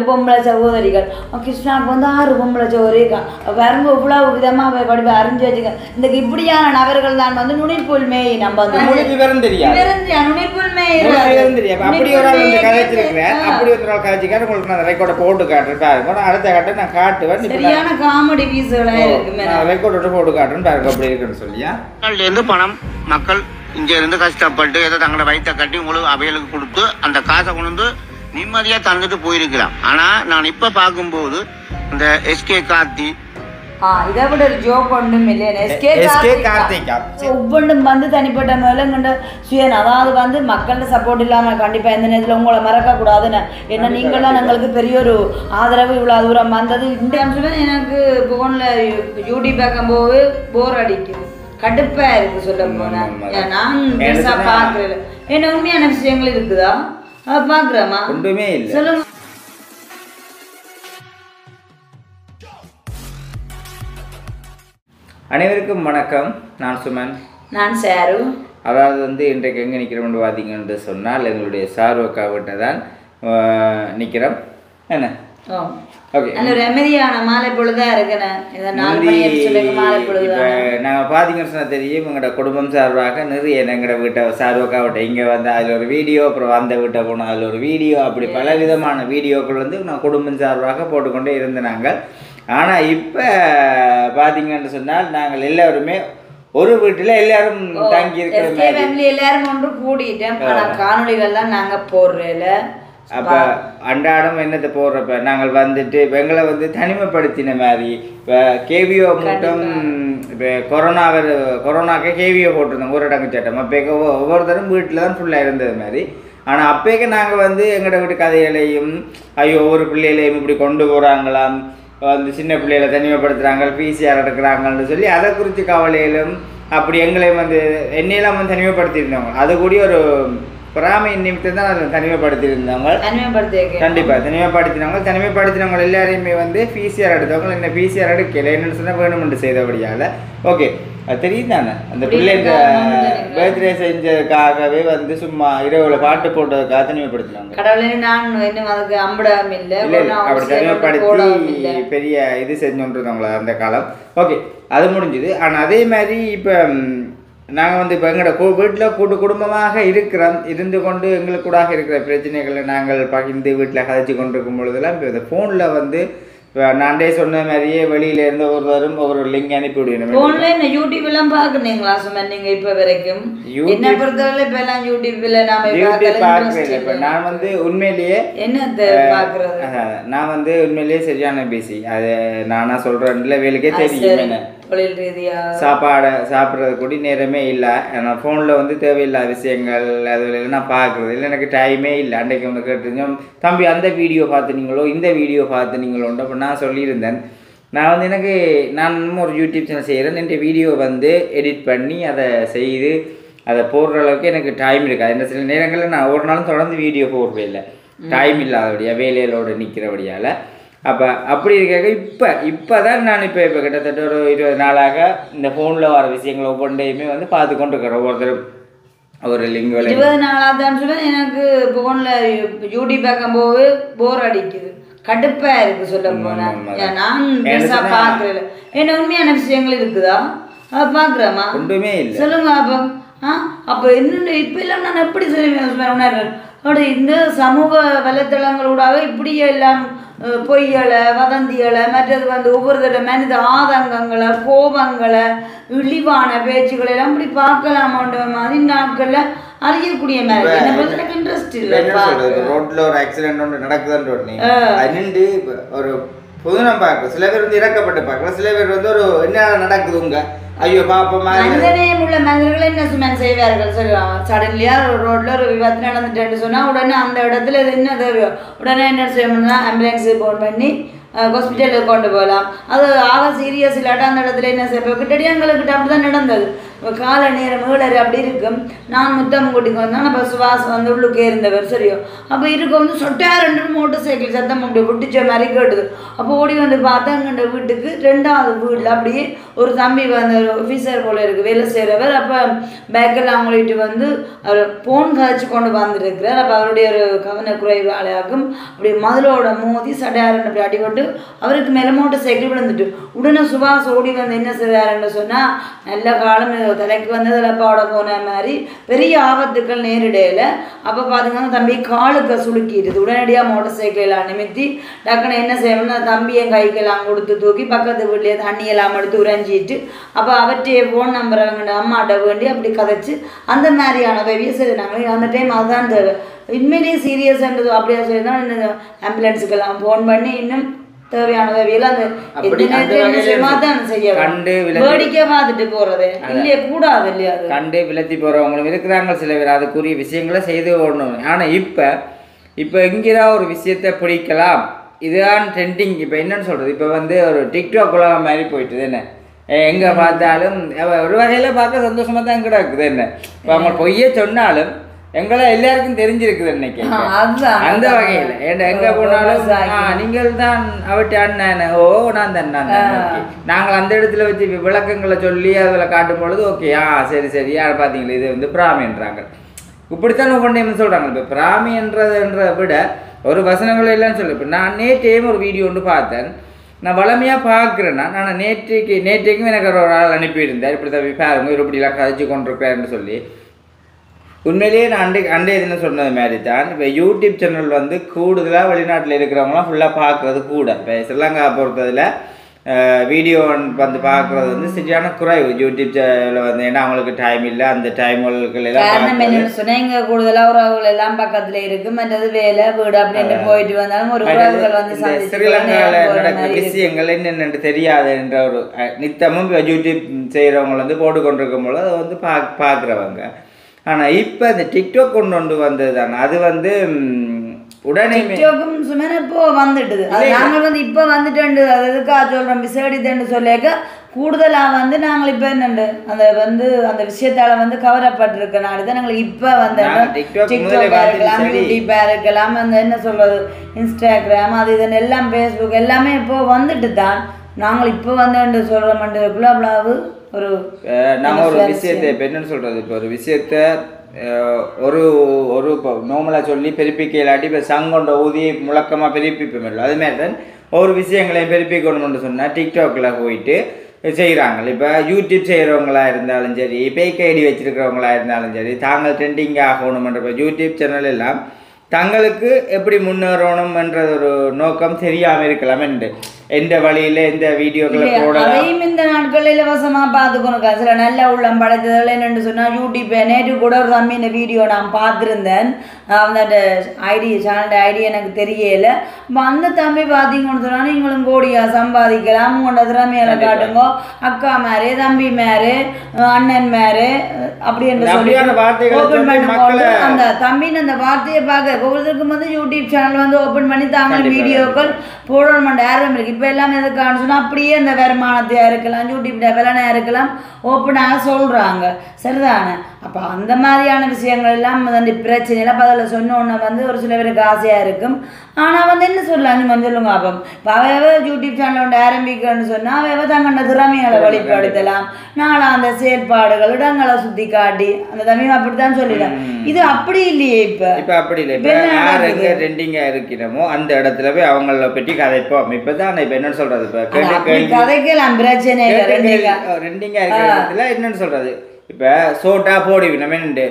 பொம்பளை சகோதரிகள் கிருஷ்ணாவுக்கு வந்து 6 பொம்பளை சகோதரிக்கா வருங்க இவ்வளவு விதமாக படிப்பு அறிஞ்சு வச்சுக்க இந்த இப்படியான நபர்கள் தான் வந்து நுனிப்புல் மேய் நம்ம வந்து நுனிப்புல் மேய் அப்படி ஒரு ஆள் வந்து கதைச்சிருக்கிறேன். அப்படி ஒரு ஆள் கதைச்சிக்காரு உங்களுக்கு நான் ரெக்கார்டை போட்டு காட்டுறேன் பாருங்க. அடுத்த கட்ட நான் காட்டுவேன். சரியான காமெடி பீஸ்களா இருக்கு. ரெக்கார்டோட போட்டு காட்டுறேன் பாருங்க அப்படி இருக்குன்னு சொல்லியா. இருந்து பணம் மக்கள் இங்க இருந்து கஷ்டப்பட்டு ஏதோ தங்களோட வயிற்ற கட்டி உங்களுக்கு அவைகளுக்கு கொடுத்து அந்த காசை கொண்டு வந்து நிம்மதியா தந்துட்டு போயிருக்கலாம். ஆனா நான் இப்ப பார்க்கும்போது இந்த எஸ்கே கார்த்தி இதை விட ஒரு ஜோக் ஒன்றும் இல்லை. ஒவ்வொன்றும் வந்து தனிப்பட்ட மேலங்கண்ட சுயன் அதாவது வந்து மக்கள்கிட்ட சப்போர்ட் இல்லாமல் கண்டிப்பாக எந்த நேரத்தில் உங்களை மறக்கக்கூடாதுன்னு ஏன்னா நீங்களாம் எங்களுக்கு பெரிய ஒரு ஆதரவு இவ்வளோ தூரம் வந்தது. இந்த அம்சமே எனக்கு ஃபோனில் யூடியூப் பார்க்கும்போது போர் அடிக்குது, கடுப்பாக இருக்குது சொல்ல போனேன். நான் பெருசாக பார்க்குறேன். என்ன உண்மையான விஷயங்கள் இருக்குதா பார்க்குறேம்மா ஒன்றுமே இல்லை சொல்லுங்க. அனைவருக்கும் வணக்கம். நான் சுமன். நான் சாரு. அதாவது வந்து இன்றைக்கு எங்கே நிற்கிறோம்னு பார்த்தீங்கன்னு சொன்னால் எங்களுடைய சார்வக்காவிட்ட தான் நிற்கிறோம். என்ன ஓகே நல்ல ஒரு அமைதியான மாலை பொழுதா இருக்குண்ணே. நாங்கள் பார்த்தீங்கன்னு சொன்னால் தெரியும் எங்களோட குடும்பம் சார்பாக நிறைய எங்களோட வீட்டை சார்வக்காவிட்ட இங்கே வந்து அதில் ஒரு வீடியோ, அப்புறம் அந்த வீட்டை போனோம் அதில் ஒரு வீடியோ, அப்படி பல விதமான வீடியோக்கள் வந்து நான் குடும்பம் சார்பாக போட்டுக்கொண்டே இருந்தாங்க. ஆனால் இப்போ பார்த்தீங்கன்னு சொன்னால் நாங்கள் எல்லாருமே ஒரு வீட்டில் எல்லாரும் தங்கி இருக்கிற மாதிரி எல்லாரும் ஒன்று கூடிட்டோம். காணொலிகள் தான் நாங்கள் போடுறேல. அப்போ அன்றாடம் என்னத்தை போடுறப்ப நாங்கள் வந்துட்டு இப்போ எங்களை வந்து தனிமைப்படுத்தின மாதிரி இப்போ கேவியோ மட்டும் இப்போ கொரோனாக்கே கேவியோ போட்டிருந்தோம் ஊரடங்கு சட்டம். அப்போ ஒவ்வொருத்தரும் வீட்டில் தான் ஃபுல்லாக இருந்தது மாதிரி. ஆனால் அப்போக்கே நாங்கள் வந்து எங்களோட வீட்டு கதைகளையும் ஐயோ ஒவ்வொரு பிள்ளைகளையும் இப்படி கொண்டு போகிறாங்களாம், வந்து சின்ன பிள்ளைகளை தனிமைப்படுத்துகிறாங்க, பிசிஆர் எடுக்கிறாங்கன்னு சொல்லி அதை குறித்து கவலையிலும் அப்படி எங்களையும் வந்து என்னையெல்லாம் வந்து தனிமைப்படுத்தியிருந்தவங்க. அது கூடிய ஒரு பொறாமை நிமித்தம் தான் அதை தனிமைப்படுத்தியிருந்தவங்க. கண்டிப்பாக தனிமைப்படுத்தினவங்க எல்லாரையுமே வந்து பிசிஆர் எடுத்தவங்க என்ன பிசிஆர் எடுக்கல என்னன்னு சொன்னால் வேணுமென்று செய்தபடியால். ஓகே அது தெரியும் தானே அந்த பிள்ளைங்க பர்த்டே செஞ்சதுக்காகவே வந்து சும்மா இரவுல பாட்டு போட்டதுக்காக தனிமைப்படுத்தினாங்க. அப்படி தனிமைப்படுத்தி பெரிய இது செஞ்சோன்றவங்கள அந்த காலம். ஓகே அது முடிஞ்சுது. ஆனால் அதே மாதிரி இப்போ நாங்கள் வந்து இப்போ எங்களோட வீட்டில் குடும்பமாக இருந்து கொண்டு எங்களுக்கு கூட இருக்கிற பிரச்சனைகளை நாங்கள் பகிர்ந்து வீட்டில் கதைச்சி கொண்டு இருக்கும் பொழுதெல்லாம் இப்போ இந்த ஃபோனில் வந்து நான்டே சொன்ன மாதிரியே வெளியில இருந்து ஒருவரும் ஒரு லிங்க் அனுப்பி விடுவேன். யூடியூப் எல்லாம் பாக்குறீங்களா சுமன்? நீங்க இப்ப வரைக்கும் என்ன பொறுத்தவரை இப்ப எல்லாம் யூடியூப்ல நாம இப்ப நான் வந்து உண்மையிலேயே என்னத்தை பாக்குறது, நான் வந்து உண்மையிலேயே சரியான பிசி. அது நானா சொல்றேன்ல வேலைக்கே தெரியும். என்ன தொழில் ரீதியா சாப்பிட்றது கூட நேரமே இல்லை. நான் ஃபோனில் வந்து தேவையில்லாத விஷயங்கள் அது நான் பார்க்குறது இல்லை, எனக்கு டைமே இல்லை. அன்றைக்கு ஒன்று கேட்டுருந்தோம், தம்பி அந்த வீடியோ பார்த்துனீங்களோ இந்த வீடியோ பார்த்துனீங்களோன்ற. அப்போ நான் சொல்லியிருந்தேன் நான் வந்து நான் ஒரு யூடியூப் சேனல் செய்கிறேன். என் வீடியோ வந்து எடிட் பண்ணி அதை செய்து அதை போடுற அளவுக்கு எனக்கு டைம் இருக்காது. இந்த சில நேரங்களில் நான் ஒரு நாளும் தொடர்ந்து வீடியோ போடுறே இல்லை, டைம் இல்லாதபடியாக வேலைகளோடு நிற்கிறபடியால். அப்போ அப்படி இருக்க இப்போ தான் நான் இப்போ கிட்டத்தட்ட ஒரு 20 நாளாக இந்த ஃபோனில் வர விஷயங்கள் ஒவ்வொன்றையுமே வந்து பார்த்து கொண்டு இருக்கிறேன். ஒவ்வொருத்தரும் ஒரு லிங்க் 20 நாளாக தான் சொல்லுவேன். எனக்கு ஃபோனில் யூடியூப் பார்க்கும்போது போர் அடிக்குது, கடுப்பாக இருக்குது சொல்ல போனேன். நான் பெருசாக பார்க்குறேன். என்ன உண்மையான விஷயங்கள் இருக்குதா பார்க்குறேம்மா? ஒன்றுமே இல்லை சொல்லுங்க. அப்போ என்னென்ன இப்போ இல்லை நான் எப்படி சொல்லி அப்படி இந்த சமூக வலைத்தளங்களூடாக இப்படியே எல்லாம் பொய்களை வதந்திகளை மற்றது வந்து ஒவ்வொரு மனித ஆதங்கங்களை கோபங்களை இழிவான பேச்சுக்களை எல்லாம் இப்படி பார்க்கலாமான்ற மாதிரி நாட்களில் அறியக்கூடிய மாதிரி எனக்கு இன்ட்ரெஸ்ட் இல்லை. ரோட்ல ஒரு ஆக்சிடென்ட் ஒன்று நடக்குதுன்னு ஒரு பொதுநம் பார்க்க சில பேர் வந்து இறக்கப்பட்டு பார்க்கலாம், சில பேர் வந்து ஒரு என்ன நடக்குதுங்க ஐயோ பாப்பா மனிதநேயம் உள்ள மனிதர்கள் என்ன சுமன் செய்வார்கள் சொல்லுவாங்க. சடன்லியா ரோட்ல ஒரு விபத்து நடந்துட்டேன்னு சொன்னா உடனே அந்த இடத்துல இது என்ன தெரியும், உடனே என்ன செய்யணும்னா ஆம்புலன்ஸு ஃபோன் பண்ணி ஹாஸ்பிட்டலுக்கு கொண்டு போகலாம். அது ஆக சீரியஸ் இல்லாட்டா அந்த இடத்துல என்ன செய்ய கிட்டடியாங்களுக்கு அப்படி தான் நடந்தது. காலை நேரம் 7:30 அப்படி இருக்கும். நான் முத்தம் கூட்டிக்கு வந்தேன். அப்போ சுவாஸ் வந்து உள்ளுக்கே இருந்தவர் சரியோ. அப்போ இருக்க வந்து சொட்டார் மோட்டர் சைக்கிள் சத்தம் அப்படி பிடிச்ச மாதிரி கேட்டுது. அப்போ ஓடி வந்து பார்த்தா எங்கண்ட வீட்டுக்கு 2வது வீட்டில் அப்படியே ஒரு தம்பி வந்து ஆஃபீஸர் போல இருக்குது வேலை செய்கிறவர். அப்போ பேக்கெல்லாம் அவங்கள்ட்ட வந்து அவர் ஃபோன் கதைச்சு கொண்டு வந்துருக்கிறார். அப்போ அவருடைய ஒரு கவனக்குறைவு ஆளையாக்கும் அப்படி மதிலோட மோதி சடையாரன் அப்படி அடிபட்டு அவருக்கு மேலே மோட்டர் சைக்கிள் விழுந்துட்டு உடனே சுபாஷ் ஓடி வந்து என்ன செய்கிறாருன்னு சொன்னால் நல்ல காலம் தலைக்கு வந்து தலைப்பாவோட போன மாதிரி பெரிய ஆபத்துக்கள் நேரிடையில். அப்போ பார்த்தீங்கன்னா தம்பி காலுக்கு சுளுக்கிடுது. உடனடியாக மோட்டர் சைக்கிளெல்லாம் நிமித்தி டக்குன்னு என்ன செய்யணும்னா தம்பி என் கைக்கெல்லாம் கொடுத்து தூக்கி பக்கத்து வீட்லேயே தண்ணியெல்லாம் எடுத்து உறைஞ்சிட்டு அப்போ அவற்றைய ஃபோன் நம்பர் அவங்க அம்மாட்ட வேண்டி அப்படி கதைச்சு அந்த மாதிரியான உதவியை செய்தாங்க. அந்த டைம் அதுதான் தேவை. உண்மையிலேயே சீரியஸ்ன்றது அப்படியே சொல்லிதான் இந்த ஆம்புலன்ஸுக்கெல்லாம் ஃபோன் பண்ணி இன்னும் தேவையான உதவியெல்லாம் அந்த செய்ய வேடிக்கை பார்த்துட்டு போறது இல்லையே கூடாது இல்லையா கண்டு விலத்தி போறவங்களும் இருக்கிறாங்க சில பேர் அதுக்குரிய விஷயங்களை செய்து ஓடணும். ஆனா இப்போ எங்கேயா ஒரு விஷயத்தை பிடிக்கலாம் இதுதான் ட்ரெண்டிங். இப்போ என்னன்னு சொல்றது இப்போ வந்து ஒரு டிக்டாக் உலகம் மாதிரி போயிட்டுது என்ன எங்கே பார்த்தாலும் ஒரு வகையில் பார்க்க சந்தோஷமாக தான் கிடக்குது என்ன. இப்போ அவங்க பொய்யே சொன்னாலும் எங்களை எல்லாருக்கும் தெரிஞ்சிருக்குது இன்னைக்கு அந்த வகையில் எங்கே போனாலும் நீங்கள் தான் அவட்டு அண்ணன் ஓ நான் தான் நாங்கள் அந்த இடத்துல வச்சு விளக்கங்களை சொல்லி அதில் காட்டும் பொழுது ஓகே சரி யார் பார்த்தீங்களா இது வந்து பிராமின்றாங்க இப்படித்தான் ஒவ்வொன்றையும் சொல்கிறாங்க. இப்போ பிராமின்றதுன்றதை விட ஒரு வசனங்கள் எல்லாம் சொல்லு. இப்போ நான் நேற்றையும் ஒரு வீடியோ ஒன்று பார்த்தேன். நான் வளமையாக பார்க்குறேன்னா நான் நேற்றைக்கும் எனக்கு ஒரு ஆள் அனுப்பியிருந்தேன் இப்படி தான் பாருங்க இப்படிலாம் கதைச்சு கொண்டிருக்காருன்னு சொல்லி. உண்மையிலேயே நான் அண்டைய தினம் சொன்னது மாதிரி தான் இப்போ யூடியூப் சேனல் வந்து கூடுதலாக வெளிநாட்டில் இருக்கிறவங்களாம் ஃபுல்லாக பார்க்குறது கூட. இப்போ ஸ்ரீலங்கா பொறுத்ததில் வீடியோ வந்து பார்க்குறது வந்து சரியான குறைவு யூடியூப் சேனலில் வந்து. ஏன்னா அவங்களுக்கு டைம் இல்லை அந்த டைம்கள் எல்லாம் சொன்னீங்க கூடுதலாக உறவுகள் எல்லாம் பக்கத்தில் இருக்கு மற்றது வேலை வீடு அப்படின்னு போயிட்டு வந்தாலும் ஒரு உறவுகள் வந்து ஸ்ரீலங்காவில் நடக்கிற விஷயங்கள் என்னென்னு தெரியாதுன்ற ஒரு நித்தமும் யூடியூப் செய்கிறவங்க வந்து போட்டுக்கொண்டிருக்கும் போது அதை வந்து பார்க்குறவங்க. ஆனால் இப்போ இந்த டிக்டாக் கொண்டு வந்தது தானே அது வந்து உடனே இப்போ வந்துட்டுது. நாங்கள் வந்து இப்போ வந்துட்டு அது எதுக்காக சொல்கிறோம் விசேடித்தேன்னு சொல்லியாக்க கூடுதலாக வந்து நாங்கள் இப்போ என்னண்டு அந்த வந்து அந்த விஷயத்தால் வந்து கவரப்பட்டிருக்க நாடு தான் நாங்கள் இப்போ வந்து டிக்டாக்காக இருக்கலாம் யூடியூப்பாக இருக்கலாம் அந்த என்ன சொல்கிறது இன்ஸ்டாகிராம் அது இதன் எல்லாம் ஃபேஸ்புக் எல்லாமே இப்போ வந்துட்டு தான் நாங்கள் இப்போ வந்து சொல்கிறோம்ன்றதுக்குள்ள அவ்வளவு ஒரு நம்ம ஒரு விஷயத்தை இப்போ என்னென்னு சொல்கிறது இப்போ ஒரு விஷயத்தை ஒரு ஒரு இப்போ நோமலாக சொல்லி பெருப்பிக்க இல்லாட்டி இப்போ சங்கொண்ட ஊதி முழக்கமாக பெருப்பிப்போம் இல்லை அதுமாதிரி தான் ஒரு விஷயங்களையும் பெருப்பிக்கணும்னு சொன்னால் டிக்டாக்கில் போயிட்டு செய்கிறாங்க. இப்போ யூடியூப் செய்கிறவங்களா இருந்தாலும் சரி பேக் ஐடி வச்சுருக்கிறவங்களா இருந்தாலும் சரி தாங்கள் ட்ரெண்டிங் ஆகணுமென்ற இப்போ யூடியூப் சேனல் எல்லாம் தங்களுக்கு எப்படி முன்னேறணும்ன்ற ஒரு நோக்கம் தெரியாமல் இருக்கலாம் என்று எந்த வழியில் எந்த வீடியோக்களை போடலாம் இந்த நாட்கள் இலவசமாக பார்த்துக்கணும். சில நல்ல உள்ளம் படைத்ததில் என்னென்னு சொன்னால் யூடியூப்பை நேற்று கூட ஒரு தம்பி இந்த வீடியோ நான் பார்த்துருந்தேன். அந்த சேனல் ஐடி எனக்கு தெரியலை. அந்த தம்பி பார்த்தீங்கன்னு சொன்னால் நீங்களும் கோடியாக சம்பாதிக்கலாம் உங்களோட திறமையில காட்டுங்க அக்கா மேரு தம்பி மேரு அண்ணன் மேரு அப்படி என்று சொல்லி ஓப்பன் பண்ணும்போது அந்த தம்பின்னு அந்த வார்த்தையை பார்க்க ஒவ்வொருத்தருக்கும் வந்து யூடியூப் சேனல் வந்து ஓப்பன் பண்ணி தாங்கள் வீடியோக்கள் போடணும் ஆர்வம் இருக்குது. இப்போ எல்லாம் எதுக்கான்னு சொன்னால் அப்படியே அந்த வருமானத்தையாக இருக்கலாம் யூடியூப் டெவலனாக இருக்கலாம் ஓப்பனாக சொல்கிறாங்க சரிதானே. அப்போ அந்த மாதிரியான விஷயங்கள் எல்லாம் வந்து பிரச்சனைலாம் பதில் சொன்னோன்னே வந்து ஒரு சில பேருக்கு ஆசையாக இருக்கும். ஆனால் வந்து என்ன சொல்லலாம் நீங்கள் சொல்லுங்க. அப்போ இப்போ அவையவ யூடியூப் சேனல் ஒன்று ஆரம்பிக்கணும்னு சொன்னால் அவையவ தங்கண்ட திறமைகளை வெளிப்படுத்தலாம் நாளா அந்த செயற்பாடுகள் இடங்களை சுற்றி காட்டி அந்த தமிழ் அப்படித்தான் சொல்லிடலாம். இது அப்படி இல்லையே இப்போ அப்படி இல்லை. யாருக்கு ட்ரெண்டிங்காக இருக்கிறமோ அந்த இடத்துல போய் அவங்கள பற்றி கதைப்போம். இப்போ தான் இப்போ என்னன்னு சொல்கிறது இப்போ கதைக்கலாம் பிரச்சனை ரெண்டிங்காக இருக்கிற இடத்துல என்னன்னு சொல்கிறது இப்போ சோட்டா போடுவி நம்ம என்னண்டு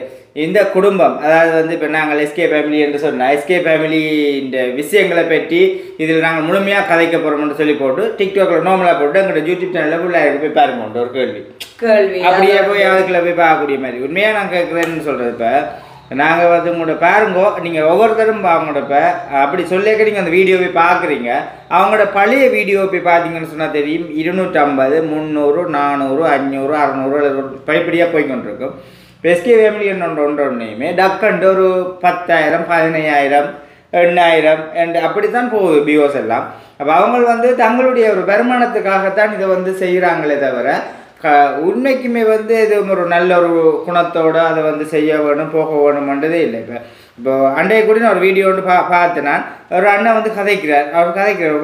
இந்த குடும்பம் அதாவது வந்து இப்போ நாங்கள் எஸ்கே ஃபேமிலி என்று சொன்னால் எஸ்கே ஃபேமிலி இந்த விஷயங்களை பற்றி இதில் நாங்கள் முழுமையாக கதைக்க போகிறோம்னு சொல்லி போட்டு டிக்டாக்ல நார்மலாக போட்டு எங்களோட யூடியூப் சேனலில் ஃபுல்லாக போய் பாருங்க ஒரு கேள்வி அப்படியே போய் அதுக்குள்ள போய் பார்க்கக்கூடிய மாதிரி உண்மையாக நான் கேட்குறேன்னு சொல்கிறது. இப்போ நாங்கள் வந்து உங்களோட பாருங்கோ நீங்கள் ஒவ்வொருத்தரும் அவங்களோட இப்போ அப்படி சொல்லிக்க நீங்கள் அந்த வீடியோவை பார்க்குறீங்க அவங்களோட பழைய வீடியோ போய் பார்த்தீங்கன்னு சொன்னால் தெரியும் 250 300 400 500 600 படிப்படியாக போய்கொண்டிருக்கும். எஸ்கே ஃபேமிலி ஒன்றையுமே டக்குண்டு ஒரு 10,000 15,000 8,000 அப்படித்தான் போகுது வியூஸ் எல்லாம். அப்போ அவங்க வந்து தங்களுடைய ஒரு வருமானத்துக்காகத்தான் இதை வந்து செய்கிறாங்களே தவிர உண்மைக்குமே வந்து இது ஒரு நல்ல ஒரு குணத்தோடு அதை வந்து செய்ய வேணும் போக வேணும்ன்றதே இல்லை. இப்போ அண்டைய கூட நான் ஒரு வீடியோ ஒன்று பார்த்தேன். நான் ஒரு அண்ணன் வந்து கதைக்கிறார். அவர் கதைக்கிறார்,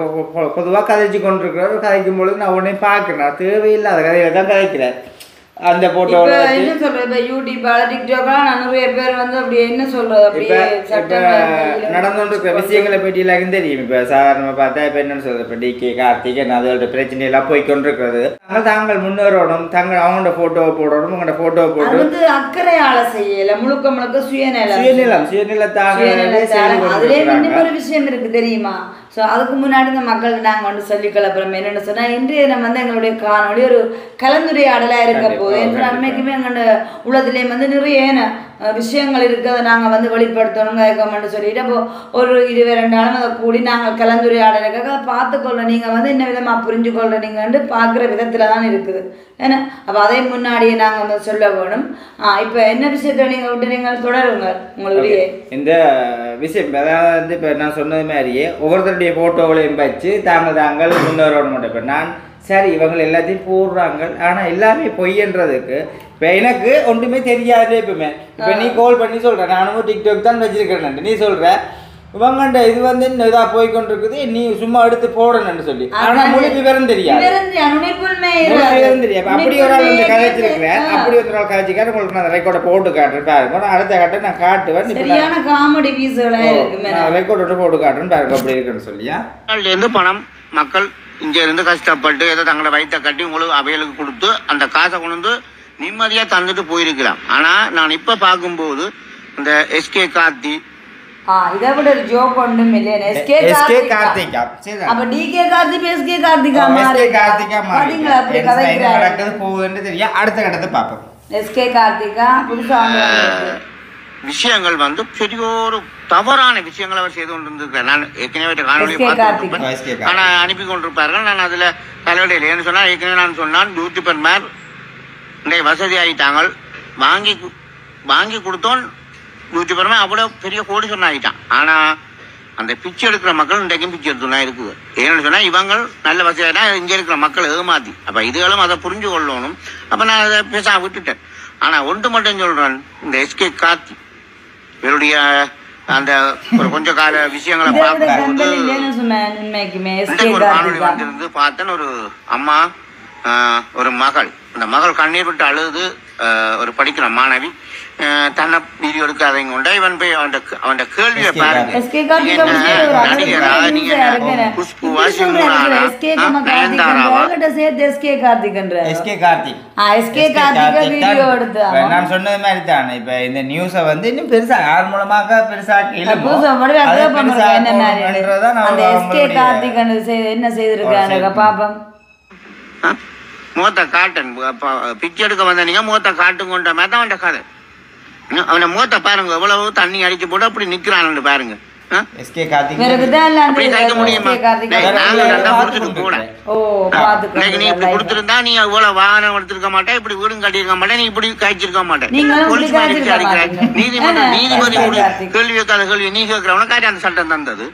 பொதுவாக கதைச்சு கொண்டிருக்கிறார். கதைக்கும் பொழுது நான் உடனே பார்க்குறேன், தேவையில்லாத கதையை தான் கதைக்கிறார். அந்த போட்டோல என்ன சொல்றது, இப்போ யூடியூப்ல டிக்டாக்லாம் நிறைய பேர் வந்து அப்படி என்ன சொல்றது, அப்படியே நடந்து இருக்கிற விஷயங்களை பற்றி எல்லாம் தெரியும். இப்போ சாதாரணமாக பார்த்தா இப்போ என்னன்னு சொல்றது, இப்போ டிகே கார்த்திகன் அதோட பிரச்சனை எல்லாம் போய் கொண்டிருக்கிறது. தாங்கள் முன்னேறணும், அவங்களோட போட்டோவை போடணும், உங்களோட போட்டோவை போட்டு வந்து அக்கறையால செய்யல, முழுக்க முழுக்க சுயநலத்தாக. அதுலேயே இன்னும் ஒரு விஷயம் இருக்கு தெரியுமா? ஸோ அதுக்கு முன்னாடி இந்த மக்களுக்கு நாங்கள் வந்து சொல்லி கிளப்புறோம் என்னென்னு சொன்னால், இன்றைய நம்ம வந்து எங்களுடைய காணொலி ஒரு கலந்துரையாடலாக இருக்க போகுது. என்று அன்னைக்குமே எங்களோட உலகத்திலே வந்து நிறைய விஷயங்கள் இருக்குது, அதை நாங்கள் வந்து வெளிப்படுத்தணும் கேட்கணும்னு சொல்லிட்டு அப்போ ஒரு 22 நாளும் அதை கூடி நாங்கள் கலந்துரையாடலுக்காக அதை பார்த்துக்கொள்கிறோம். நீங்கள் வந்து என்ன விதமாக புரிஞ்சு கொள்கிறீங்கன்னு பார்க்குற விதத்தில் தான் இருக்குது. ஏன்னா அப்போ அதை முன்னாடியே நாங்கள் வந்து சொல்ல வேணும். இப்போ என்ன விஷயத்தை நீங்கள் விட்டு நீங்கள் தொடருங்க உங்களுடைய இந்த விஷயம். அதாவது வந்து இப்போ நான் சொன்னது மாதிரியே ஒவ்வொருத்தருடைய ஃபோட்டோவிலையும் வச்சு தாங்கள் முன்னேறணும். இப்போ நான் சரி இவங்க எல்லாத்தையும் போடுறாங்க, ஆனால் எல்லாமே பொய்ன்றதுக்கு இப்போ எனக்கு ஒன்றுமே தெரியாது. இப்போ நீ கால் பண்ணி சொல்கிற, நானும் டிக்டாக் தான் வச்சிருக்கிறேன், நீ சொல்கிற இவங்கண்ட இது வந்து இதாக போய்கொண்டிருக்குது, நீ சும்மா எடுத்து போடணும்னு சொல்லி. ஆனால் முழு விவரம் தெரியாது, விவரம் தெரியாது. அப்படி ஒரு ஆள் வந்து கதைச்சிருக்கிறேன், அப்படி ஒரு ஆள் கதைச்சிக்காரு. உங்களுக்கு நான் ரெக்கார்டை போட்டு காட்டுறேன் பாருங்க, நான் அடுத்த கட்ட நான் காட்டுவேன். காமெடி ரெக்கார்டோட போட்டு காட்டுறேன் பாருங்க அப்படி இருக்குன்னு சொல்லியா. பணம் மக்கள் இங்க இருந்து கஷ்டப்பட்டு ஏதோ தங்களை வயிற்ற கட்டி உங்களுக்கு அவைகளுக்கு கொடுத்து அந்த காசை கொண்டு வந்து நிம்மதியா தந்துட்டு போயிருக்கலாம். ஆனா நான் இப்ப பார்க்கும்போது இந்த எஸ்கே கார்த்தி இதை விட ஒரு ஜோக் ஒன்றும் இல்லை. எஸ்கே கார்த்திகா அப்ப டிகே கார்த்திக் எஸ்கே கார்த்திகா அப்படி நடக்குது போகுதுன்னு தெரியும். அடுத்த கட்டத்தை பார்ப்போம். எஸ்கே கார்த்திகா புதுசா விஷயங்கள் வந்து பெரிய ஒரு தவறான விஷயங்களை அவர் செய்து கொண்டிருந்திருக்கிறார். நான் ஏற்கனவே காணொலி பார்த்து ஆனா அனுப்பி கொண்டிருப்பார்கள். நான் அதுல தலைவடையில் ஏன்னு சொன்னா, ஏற்கனவே நான் சொன்னான் யூடியூபர் மேர் இன்றைய வசதி ஆகிட்டாங்க, வாங்கி கொடுத்தோம் யூடியூபர் மேர் அவ்வளோ பெரிய கோடீஸ்வரன் ஆகிட்டான். ஆனா அந்த பிச்சை எடுக்கிற மக்கள் இன்றைக்கும் பிச்சை எடுத்துலாம் இருக்குது. ஏன்னு சொன்னா இவங்க நல்ல வசதியா இங்க இருக்கிற மக்கள் ஏமாத்தி. அப்ப இதுகளும் அதை புரிஞ்சு கொள்ளணும். அப்ப நான் அதை பேச விட்டுட்டேன். ஆனா ஒன்று மட்டும் சொல்றேன், இந்த எஸ்கே கார்த்தி இவருடைய அந்த ஒரு கொஞ்ச கால விஷயங்களை பார்க்கும்போது ஒரு காணொலி வந்திருந்து பார்த்தேன். ஒரு அம்மா ஒரு மகள், அந்த மகள் கண்ணீர் விட்டு அழுது ஒரு படிக்கிற மாணவி தன்னை வீடியோ எடுக்காதவங்க உண்டா இவன் போய் அவன் கேள்வியை பாருங்க, நடிகரா நீங்க குஷ்புவா சிம்ரானா நயன்தாராவா நான் சொன்னது மாதிரி தானே. இப்ப இந்த நியூஸை வந்து இன்னும் பெருசா யார் மூலமாக பெருசா என்ன செய்திருக்காங்க பாப்போம். மூத்த காட்டன் பிச்சை எடுக்க வந்த நீங்க மூத்த காட்டும் கொண்ட மாதிரி தான் அவன் கதை. அவனை மூத்த பாருங்க, எவ்வளவு தண்ணி அடிச்சு போட்டு அப்படி நிக்கிறான்னு பாருங்க. கொடுத்திருந்தா நீ இவ்வளவு வாகனம் எடுத்திருக்க மாட்டேன், இப்படி வீடும் கட்டியிருக்க மாட்டேன், நீ இப்படி காய்ச்சிருக்க மாட்டேன். நீதிபதி கேள்வி கேட்காத கேள்வி நீ கேட்கிறவன காட்டி அந்த சட்டம் தந்தது.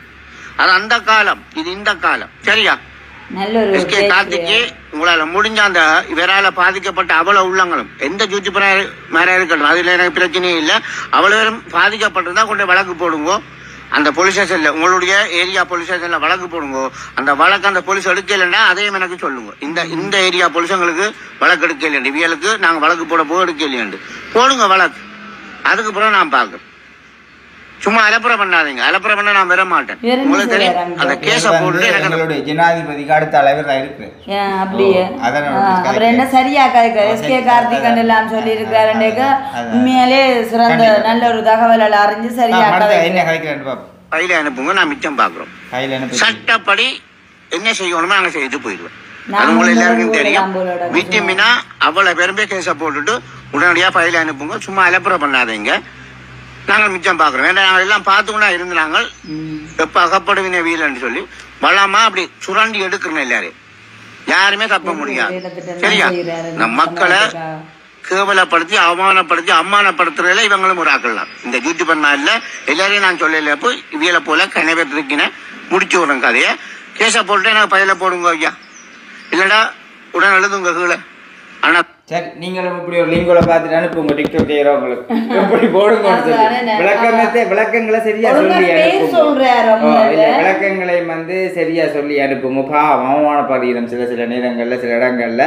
அது அந்த காலம், இது இந்த காலம். சரியா? எஸ்கே கார்த்திக்கு உங்களால முடிஞ்ச அந்த இவரால பாதிக்கப்பட்ட அவ்வளவு உள்ளங்களும் எந்த ஜூச்சி மேல இருக்கட்டும், அதுல எனக்கு பிரச்சனையே இல்லை. அவ்வளவு பாதிக்கப்பட்டிருந்தா கொண்டு வழக்கு போடுங்க. அந்த போலீஸ் ஸ்டேஷன்ல உங்களுடைய ஏரியா போலீஸ் ஸ்டேஷன்ல வழக்கு போடுங்க. அந்த வழக்கு அந்த போலீஸ் எடுக்கலைன்னா அதையும் எனக்கு சொல்லுங்க. இந்த ஏரியா போலீஸங்களுக்கு வழக்கு எடுக்கலையா, இவியலுக்கு நாங்க வழக்கு போட எடுக்கலையாண்டு போடுங்க வழக்கு. அதுக்கு பிறகு நான் பாக்குறேன். சும்மா அலப்புறம் பண்ணாதீங்க. அலப்புறம் பண்ண நான் வர மாட்டேன். உங்களுக்கு தெரியும் அந்த கேஸ போட்டு எங்களுடைய ஜனாதிபதிக்கு அடுத்த அளவில் இருக்கு. அப்படியே அப்புறம் என்ன சரியா எஸ்கே கார்த்திகன் எல்லாம் சொல்லி இருக்காருக்க உண்மையாலே சிறந்த நல்ல ஒரு தகவல் அறிஞ்சு சரியா கையில அனுப்புங்க. நான் மிச்சம் பாக்குறோம். சட்டப்படி என்ன செய்யணுமோ நாங்க செய்து போயிடுவேன். அது உங்களுக்கு எல்லாருக்கும் தெரியும். விக்டிமினா அவ்வளவு பெரும்பே கேஸ போட்டுட்டு உடனடியா ஃபைல அனுப்புங்க. சும்மா அலப்புறம் பண்ணாதீங்க. நாங்கள் மிச்சம் பார்க்குறோம். ஏன்னா நாங்கள் எல்லாம் பார்த்துக்கொண்டா இருந்தாங்க. எப்போ அகப்படுவின வீரன்னு சொல்லி வளமா அப்படி சுரண்டி எடுக்கிறோம். எல்லாரையும் யாருமே தப்ப முடியாது. சரியா? இந்த மக்களை கேவலப்படுத்தி அவமானப்படுத்தி அம்மானப்படுத்துறதுல இவங்களும் ஒரு ஆக்கலாம். இந்த யூடியூபர் நாளில் எல்லாரையும் நான் சொல்லல. அப்போ இவியலை போல கனவேற்றிருக்கின முடிச்சு விடுறேன் கதையை. கேஸை போட்டு எனக்கு பதில போடுங்க ஐயா, இல்லைடா உடனே எழுதுங்க கீழே. ஆனா சரி நீங்களும் இப்படி ஒரு லிங்கோல பார்த்துட்டு அனுப்புங்க டிக்டாக் செய்யறவங்களுக்கு எப்படி போடுங்க விளக்கங்களை சரியா சொல்லி அனுப்புங்க விளக்கங்களை வந்து சரியா சொல்லி அனுப்புங்க அவமானப்படுகிறோம் சில நேரங்கள்ல சில இடங்கள்ல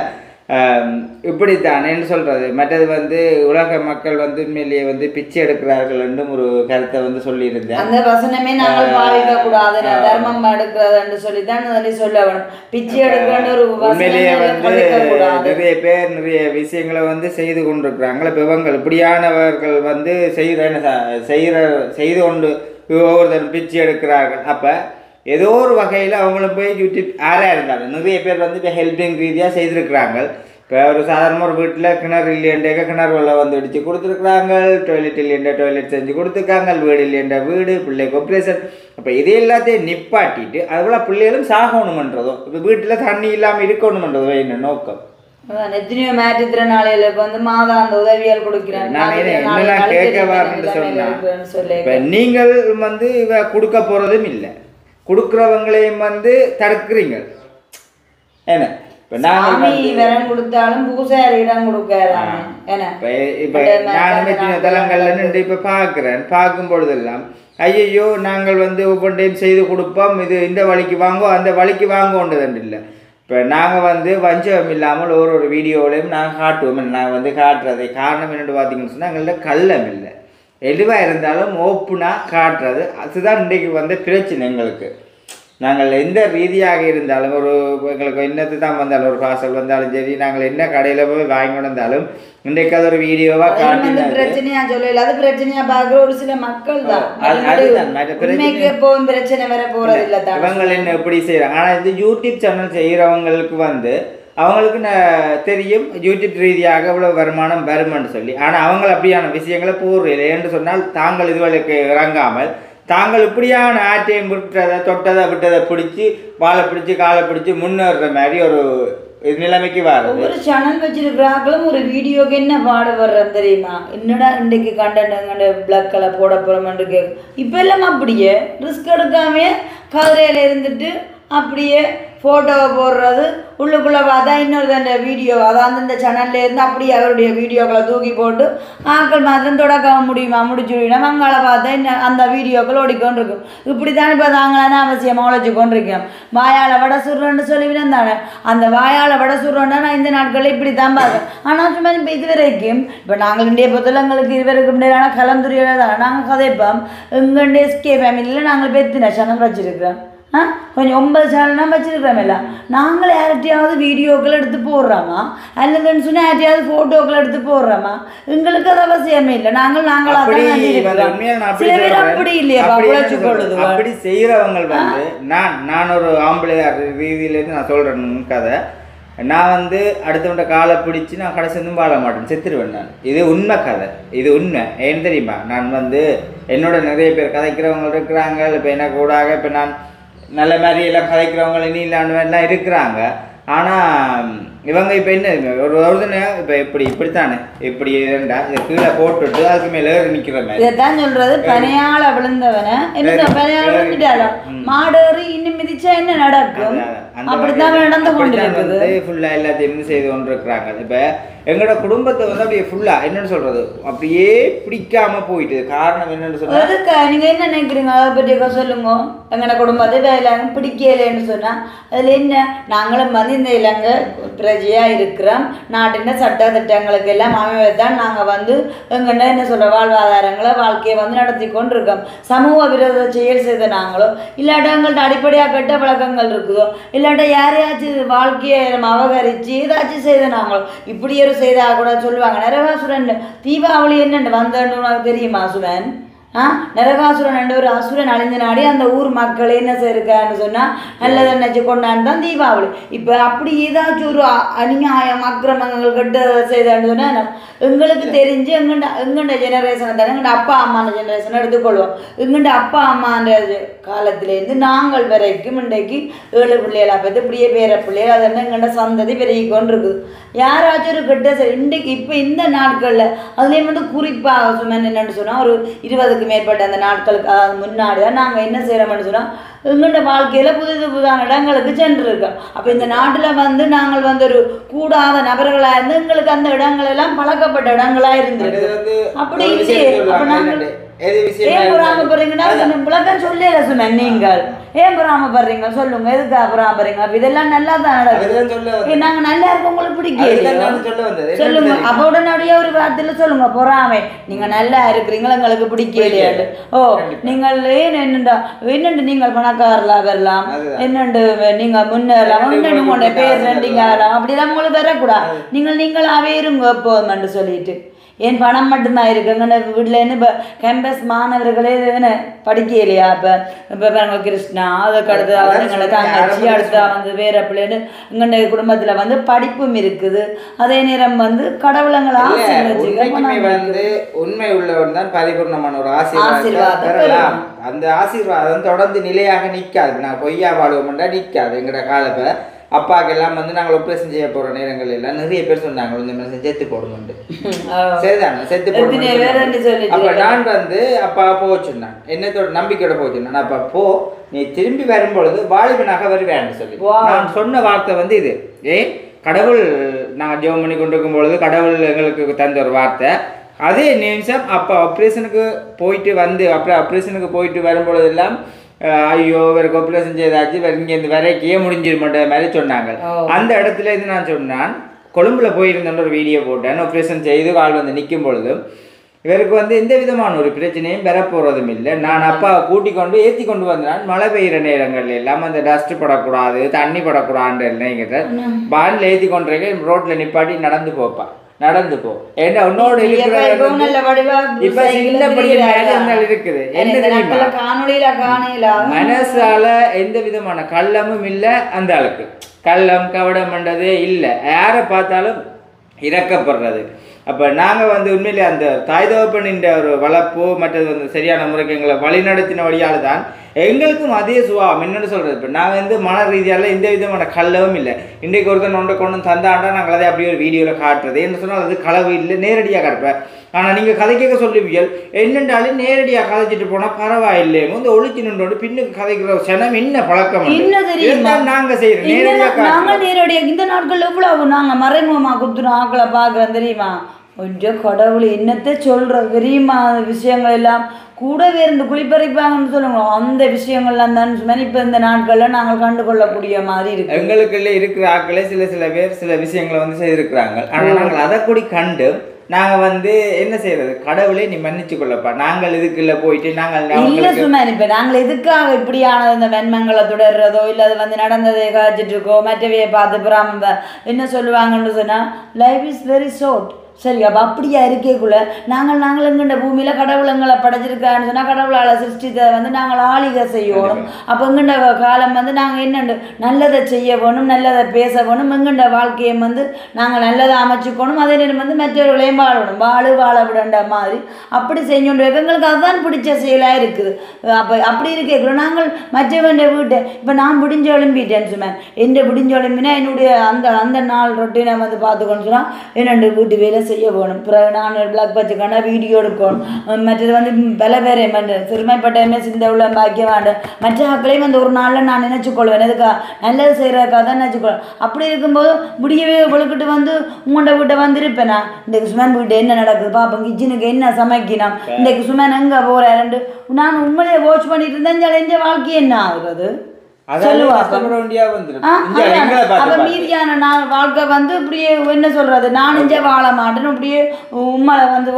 இப்படித்தானேன்னு சொல்றது. மற்றது வந்து உலக மக்கள் வந்து உண்மையிலேயே வந்து பிச்சை எடுக்கிறார்கள் என்றும் ஒரு கருத்தை வந்து சொல்லியிருந்தேன். அந்த வசனமே நாங்கள் பாவிக்க கூடாது, தர்மம் எடுக்கிறதுன்னு சொல்லித்தான் சொல்ல வேணும். பிச்சை எடுக்கிற ஒரு உண்மையிலேயே வந்து நிறைய பேர் நிறைய விஷயங்களை வந்து செய்து கொண்டிருக்கிறாங்களே. இப்போ இவங்க இப்படியானவர்கள் வந்து செய்து கொண்டு ஒவ்வொருத்தரும் பிச்சை எடுக்கிறார்கள். அப்போ ஏதோ ஒரு வகையில் அவங்களும் போய் யூடியூப் யாராக இருந்தாலும் நிறைய பேர் வந்து இப்போ ஹெல்பிங் ரீதியாக செய்திருக்கிறாங்க. இப்போ ஒரு சாதாரண ஒரு வீட்டில் கிணறு இல்லையண்டேக்க கிணறுல வந்து இடித்து கொடுத்துருக்குறாங்க, டாய்லெட் இல்லையண்டா டாய்லெட் செஞ்சு கொடுத்துருக்காங்க, வீடு இல்லையண்டா வீடு, பிள்ளைக்கு ஆப்ரேஷன். அப்போ இது எல்லாத்தையும் நிப்பாட்டிட்டு அதுபோல் பிள்ளைகளும் சாகணுமன்றதோ இப்போ வீட்டில் தண்ணி இல்லாமல் இருக்கணுமன்றதோ என்ன நோக்கம். எத்தனையோ மாற்றுத்திறனாளிகளுக்கு வந்து மாதாந்த உதவியால் கொடுக்கிறாங்க. நான் கேட்க வரேன்னு சொன்னேன். நீங்கள் வந்து இவ கொடுக்க போகிறதும் இல்லை, கொடுக்குறவங்களையும் வந்து தடுக்கிறீங்க. என்ன கொடுத்தாலும் பூசாரியிடம் கொடுக்கறாங்க. இப்ப நான் தலங்கள்ல நின்று இப்ப பாக்குறேன், பார்க்கும் பொழுதெல்லாம் ஐயோ நாங்கள் வந்து ஒவ்வொன்றையும் செய்து கொடுப்போம், இது இந்த வழிக்கு வாங்குவோம் அந்த வழிக்கு வாங்குவோன்றதுன்னு இல்லை. இப்போ நாங்கள் வந்து வஞ்சகம் இல்லாமல் ஒரு வீடியோவிலையும் நாங்கள் காட்டுவோம். நாங்கள் வந்து காட்டுறது காரணம் என்னென்னு பார்த்தீங்கன்னு சொன்னால் எங்கள்கிட்ட கள்ளம் இல்லை, எதுவாக இருந்தாலும் ஓப்பனாக காட்டுறது. அதுதான் இன்றைக்கு வந்து பிரச்சனை எங்களுக்கு. நாங்கள் எந்த ரீதியாக இருந்தாலும் ஒரு எங்களுக்கு என்னது தான் வந்தாலும் ஒரு பார்சல் வந்தாலும் சரி, நாங்கள் என்ன கடையில் போய் வாங்கி வந்தாலும் இன்றைக்கு அது ஒரு வீடியோவாக காட்டி பிரச்சனையா சொல்லல. அது பிரச்சனையா பார்க்குற ஒரு சில மக்கள் தான். எப்பவும் பிரச்சனை வர போறது இல்லை தான். இவங்க என்ன எப்படி செய்யறாங்க. ஆனால் இது யூடியூப் சேனல் செய்கிறவங்களுக்கு வந்து அவங்களுக்கு தெரியும் யூடியூப் ரீதியாக இவ்வளோ வருமானம் வருமானு சொல்லி. ஆனால் அவங்க அப்படியான விஷயங்களை போடுறது என்று சொன்னால் தாங்கள் இதுவரைக்கு இறங்காமல் தாங்கள் இப்படியான ஆட்டையும் விட்டதை தொட்டதை விட்டதை பிடிச்சி வாழை பிடிச்சி காலை பிடிச்சி முன்னேறுற மாதிரி ஒரு நிலைமைக்கு வரும். ஒரு சேனல் வச்சிருக்கிறாங்களும் ஒரு வீடியோக்கு என்ன பாடுபடுறோம் தெரியுமா? என்னடா இன்றைக்கு கண்டென்ட் பிளக்கில் போட போகிறோம்னு கேட்கும். இப்போ எல்லாம் அப்படியே ரிஸ்க் எடுக்காமே கதிரையில் இருந்துட்டு அப்படியே ஃபோட்டோவை போடுறது, உள்ளுக்குள்ளே பார்த்தா இன்னொரு அந்த வீடியோ அதான் அந்த சேனல்ல இருந்து அப்படியே அவருடைய வீடியோக்களை தூக்கி போட்டு ஆக்கள் மாத்திரம் தொடக்க முடியுமா முடிச்சு விடணும். அவங்கள பார்த்தா இன்னும் அந்த வீடியோக்கள் ஓடிக்கொண்டு இருக்கும். இப்படி தானே இப்போ நாங்களான அவசியமாக உழைச்சி கொண்டிருக்கோம். வாயால் வடை சுடுறோன்னு சொல்லிவிடும் தானே. அந்த வாயால் வடை சுடுறோன்னா நான் இந்த நாட்களில் இப்படி தான் பார்க்கேன். ஆனால் சும்மா இப்போ இது வரைக்கும் இப்போ நாங்கள் இந்திய பொறுத்தவரை எங்களுக்கு இது வரைக்கும் முடியாது. கலந்துரையோட தான் நாங்கள் கதைப்போம். எங்கள் எஸ்கே ஃபேமிலியில் நாங்கள் பெத்தின சேனல் வச்சுருக்கிறோம். கொஞ்சம் 9 சேனல்லாம் வச்சுருக்கிறோமில்ல. நாங்கள் யார்கிட்டையாவது வீடியோக்கள் எடுத்து போடுறோமா அல்லதுன்னு சொன்னால் யார்கிட்டையாவது ஃபோட்டோக்கள் எடுத்து போடுறோமா? எங்களுக்கு அது அவசியமே இல்லை. நாங்களாக சில பேர் அப்படி இல்லையா உழைச்சிக்கொள்ளுது. அப்படி செய்கிறவங்க வந்து நான் ஒரு ஆம்பளையார் ரீதியிலேருந்து நான் சொல்கிறேன் கதை. நான் வந்து அடுத்தவன்ட காலை பிடிச்சி நான் கடைசி வந்து வாழ மாட்டேன், செத்துருவேன் நான். இது உண்மை கதை, இது உண்மை. ஏன்னு தெரியுமா? நான் வந்து என்னோட நிறைய பேர் கதைக்கிறவங்க இருக்கிறாங்க. இப்போ என்ன கூடாக இப்போ நான் நல்ல மாதிரி எல்லாம் கதைக்கிறவங்க இனி இல்லாமல் இருக்கிறாங்க. ஆனால் இவங்க இப்போ என்ன ஒரு இப்போ இப்படித்தானே இப்படி இருந்தா இதை கீழே போட்டுட்டு அதுக்கு மேலே நிற்கிற மாதிரி இதைத்தான் சொல்றது. பனையாள விழுந்தவனை என்ன பனையாள விழுந்துட்டாலும் மாடேறி இன்னும் மிதிச்சா என்ன நடக்கும்? அப்படித்தான் நடந்து கொண்டிருக்குது. ஃபுல்லாக எல்லாத்தையும் செய்து கொண்டு இருக்கிறாங்க. இப்போ எங்களோட குடும்பத்தை வந்து அப்படியே ஃபுல்லாக என்னென்னு சொல்கிறது அப்படியே பிடிக்காம போயிட்டு. காரணம் என்னென்னு சொன்னால் அதுக்கு நீங்கள் என்ன நினைக்கிறீங்க அதை பற்றி சொல்லுங்க. எங்களோட குடும்பத்தை வேலை பிடிக்கலைன்னு சொன்னால் அதில் என்ன? நாங்களும் வந்து இந்த இலங்கை பிரஜையாக இருக்கிறோம். நாட்டின் சட்ட திட்டங்களுக்கு எல்லாம் அமைவதைத்தான் நாங்கள் வந்து எங்கன்னா என்ன சொல்கிற வாழ்வாதாரங்களை வாழ்க்கையை வந்து நடத்தி கொண்டிருக்கோம். சமூக விரோத செயல் செய்த நாங்களோ இல்லாட்டா எங்கள்கிட்ட அடிப்படையாக கெட்ட பழக்கங்கள் இருக்குதோ இல்லாட்டா யாரையாச்சும் வாழ்க்கையை நம்ம அபகரித்து ஏதாச்சும் செய்த நாங்களோ இப்படி ஒரு செய்தாக கூட சொல்லுவாங்க. நரகாசுரன் தீபாவளி என்னென்னு வந்தேன்னு உனக்கு தெரியுமா சுரன்? நரகாசுரன் என்ற ஒரு அசுரன் அழிஞ்ச நாடி அந்த ஊர் மக்கள் என்ன செய்யிருக்கான்னு சொன்னால் நல்லதை நினச்சி கொண்டான்னு தான் தீபாவளி. இப்போ அப்படி ஏதாச்சும் ஒரு அநியாயம் அக்கிரமங்கள் கெட்ட செய்தான்னு சொன்னால் எங்களுக்கு தெரிஞ்சு எங்கண்ட ஜெனரேஷனை தானே எங்கள்ட அப்பா அம்மான ஜெனரேஷனை எடுத்துக்கொள்வோம். எங்கண்ட அப்பா அம்மான்ற காலத்திலேருந்து நாங்கள் வரைக்கும் இன்றைக்கு 7 பிள்ளைகளை பார்த்து இப்படியே பேர பிள்ளைகள் அதெல்லாம் எங்கள்ட சந்ததி பெருகி கொண்டு இருக்குது. யாராச்சும் ஒரு கெட்ட இன்றைக்கு இப்போ இந்த நாட்களில் அதுலேயும் வந்து குறிப்பாக சும்மா என்னென்னு சொன்னால் ஒரு 20க்கு மேற்பட்ட அந்த நாட்களுக்கு முன்னாடி தான் நாங்கள் என்ன செய்கிறோம்னு சொன்னால் எங்களோட வாழ்க்கையில் புதுதான இடங்களுக்கு சென்றிருக்கோம். அப்போ இந்த நாட்டில் வந்து நாங்கள் வந்து ஒரு கூடாத நபர்களாக இருந்து எங்களுக்கு அந்த இடங்கள் எல்லாம் பழக்கப்பட்ட இடங்களாக இருந்திருக்கு. அப்படி இல்லையே. அப்போ நாங்கள் ஏன் பொறாமப்படுறீங்கன்னா விளக்கம் சொல்லல சொன்னேன். நீங்கள் ஏன் பொறாமப்படுறீங்க சொல்லுங்க, எதுக்காக பொறாமப்படுறீங்க? அப்போ இதெல்லாம் நல்லா தான் நடக்குது. நாங்கள் நல்லா இருக்கோம், உங்களுக்கு பிடிக்கல சொல்லுங்க. அப்போ உடனடியே ஒரு வார்த்தையில் சொல்லுங்க, பொறாமை. நீங்கள் நல்லா இருக்கிறீங்களா, எங்களுக்கு பிடிக்கலையாண்டு. ஓ நீங்கள் ஏன் என்னண்டு நீங்கள் பணக்காரலாம் வரலாம், என்னண்டு நீங்கள் முன்னேறலாம், என்னண்டு உங்களுடைய பேர் ரெண்டிங்க ஆகலாம், அப்படிலாம் உங்களுக்கு வரக்கூடாது. நீங்களாவே இருங்க எப்போதுமென்று சொல்லிட்டு. ஏன் பணம் மட்டும்தான் இருக்குங்கன்னு வீட்டிலேருந்து இப்போ கேம்பஸ் மாணவர்களே படிக்கலையா? இப்போ பாருங்க கிருஷ்ணா, அதுக்கு அடுத்து அவங்களோட தங்கச்சி, அடுத்து வந்து வேற பிள்ளைன்னு எங்களுடைய குடும்பத்தில் வந்து படிப்பும் இருக்குது. அதே நேரம் வந்து கடவுளங்களை வந்து உண்மை உள்ளவன் தான் பரிபூர்ணமான ஒரு ஆசீர்வாதம். அந்த ஆசீர்வாதம் தொடர்ந்து நிலையாக நிற்காது. நான் பொய்யா வாழ்வோம்டா நிற்காது. எங்களோட காலப்ப அப்பாக்கெல்லாம் வந்து நாங்கள் ஆப்ரேஷன் செய்ய போகிற நேரங்கள் எல்லாம் நிறைய பேர் சொன்னாங்க, இந்த மாதிரி செத்து போடணுண்டு. சரிதானே, செத்து போடணும். அப்போ நான் வந்து அப்பா போச்சுன்னான், என்னத்தோட நம்பிக்கையோட போச்சுன்னான். அப்போ போ, நீ திரும்பி வரும்பொழுது வாலிபனாக வருவேன்னு சொல்லி நான் சொன்ன வார்த்தை வந்து இது. கடவுள் நாங்கள் ஜெபம் பண்ணி கொண்டு இருக்கும் பொழுது கடவுள் எங்களுக்கு தந்த ஒரு வார்த்தை. அதே நிமிஷம் அப்போ ஆப்ரேஷனுக்கு போயிட்டு வந்து ஆப்ரேஷனுக்கு போயிட்டு வரும்பொழுதெல்லாம் ஐயோ வேறு ஆப்ரேஷன் செய்தாச்சு, இங்கேருந்து வரைக்கே முடிஞ்சிட மாட்டேன் மாதிரி சொன்னாங்க. அந்த இடத்துல இருந்து நான் சொன்னான், கொழும்புல போயிருந்தேன்னு ஒரு வீடியோ போட்டேன். ஆப்ரேஷன் செய்து கால் வந்து நிற்கும் பொழுதும் இவருக்கு வந்து எந்த விதமான ஒரு பிரச்சனையும் பெறப்போகிறதும் இல்லை. நான் அப்பாவை கூட்டி கொண்டு ஏற்றி கொண்டு வந்தான். மழை பெய்கிற நேரங்கள் எல்லாம் அந்த டஸ்ட் படக்கூடாது, தண்ணி படக்கூடாதுன்ற நினைக்கிற பானில் ஏற்றி கொண்டு ரோட்டில் நிப்பாட்டி நடந்து போப்பான். நடந்து போ, ஏன்னா உன்னோட இருக்குது. என்ன தெரியுமா, மனசால எந்த விதமான கள்ளமும் இல்லை. அந்த ஆளுக்கு கள்ளம் கவடம் பண்றதே இல்லை. யாரை பார்த்தாலும் இறக்கப்படுறது. அப்போ நாங்கள் வந்து உண்மையிலே அந்த தாய் தகப்பனின் ஒரு வளர்ப்பு மற்றது வந்து சரியான முறைக்கு எங்களை வழிநடத்தின வழியால் தான் எங்களுக்கும் அதே சுபாவம். என்னென்னு சொல்கிறது, இப்போ நாங்கள் வந்து மன ரீதியால் எந்த விதமான கள்ளவும் இல்லை. இன்றைக்கு ஒருத்தன் ஒன்றை கொண்டு தந்தாண்டா நாங்கள் அதை அப்படியே ஒரு வீடியோவில் காட்டுறது என்ன சொன்னால் அது களவு இல்லை, நேரடியாக காட்டுப்பேன். ஆனால் நீங்கள் கதை கேட்க சொல்லுவீர்கள், என்னென்றாலும் நேரடியாக கதைச்சிட்டு போனால் பரவாயில்லை, வந்து ஒழிச்சு நின்றோடு பின்னுக்கு கதைக்கிற சனம் என்ன பழக்கம் நாங்கள் செய்கிறோம். நேரடியாக இந்த நாட்கள் எவ்வளவு நாங்கள் மறைமுகமாக கொடுத்துரும் ஆக்களை பார்க்குறோம் தெரியுமா? கொஞ்சம் கடவுள் என்னத்தை சொல்கிற தெரியுமா? விஷயங்கள் எல்லாம் கூடவே இருந்து குளிப்பறிப்பாங்கன்னு சொல்லுங்க. அந்த விஷயங்கள்லாம் தான் மாதிரி இப்போ இந்த நாட்களில் நாங்கள் கண்டுகொள்ளக்கூடிய மாதிரி இருக்கு. எங்களுக்குள்ள இருக்கிற ஆட்களே சில பேர் சில விஷயங்களை வந்து செய்திருக்கிறாங்க. ஆனால் நாங்கள் அதை கூடி கண்டு நாங்கள் வந்து என்ன செய்யறது, கடவுளே நீ மன்னிச்சு கொள்ளப்பா, நாங்கள் இதுக்குள்ள போயிட்டு நாங்கள் இல்லை சும்மா இப்போ நாங்கள் எதுக்காக இப்படியான இந்த வெண்மங்களை தொடர்றதோ இல்லை அது வந்து நடந்ததை காய்ச்சிட்டு இருக்கோ மற்றவையை பார்த்து புறாம என்ன சொல்லுவாங்கன்னு சொன்னால் லைஃப் இஸ் வெரி ஷார்ட். சரி, அப்போ அப்படியா இருக்கேக்குள்ள நாங்கள் எங்கண்ட பூமியில் கடவுளங்களை படைச்சிருக்கான்னு சொன்னால் கடவுளால் சிருஷ்டித்தை வந்து நாங்கள் ஆளிகை செய்யணும். அப்போ எங்கண்ட காலம் வந்து நாங்கள் என்னண்டு நல்லதை செய்ய வேணும், நல்லதை பேச வேணும், எங்கண்ட வாழ்க்கையை வந்து நாங்கள் நல்லதை அமைச்சுக்கணும். அதே நேரம் வந்து மற்றவர்களையும் வாழணும், வாழ விடன்ற மாதிரி அப்படி செஞ்சோண்டு எங்களுக்கு அதுதான் பிடிச்ச செயலாக இருக்குது. அப்போ அப்படி இருக்கேக்குள்ள நாங்கள் மற்றவன் வீட்டை இப்போ நான் பிடிஞ்ச எழும்பிட்டேன்னு சொன்னேன். எந்த பிடிஞ்ச எழும்பினா என்னுடைய அந்த நாள் ரொட்டீனை வந்து பார்த்துக்கோன்னு சொன்னால் என்னண்டு வீட்டு வேலை செய்ய வேணும். பிறகு நான் பிளாக் வச்சுக்கான வீடியோ எடுக்கணும். மற்றது வந்து பல பேரை சிறுமைப்பட்ட சிந்த உள்ள பாக்கிய வேண்டாம். மற்ற ஆக்களையும் வந்து ஒரு நாளில் நான் நினைச்சுக்கொள்வேன். எதுக்கா நல்லது செய்கிறதுக்காக தான் நினைச்சுக்கொள்வேன். அப்படி இருக்கும்போது முடியவே விழுக்கிட்டு வந்து உங்கள்கிட்ட வீட்டை வந்துருப்பேனா, இன்றைக்கு சுமன் வீட்டு என்ன நடக்குது பார்ப்போம், கிச்சனுக்கு என்ன சமைக்கணும், இன்றைக்கு சுமன் எங்கே போகிறேன் நான் உண்மையிலே வாட்ச் பண்ணிட்டு இருந்தேன். எந்த வாழ்க்கை என்ன ஆகுறது மீதியான நான் வாழ்க்கை வந்து இப்படியே என்ன சொல்றது, நான் இங்கே வாழ மாட்டேன்னு இப்படியே உண்மையை வந்து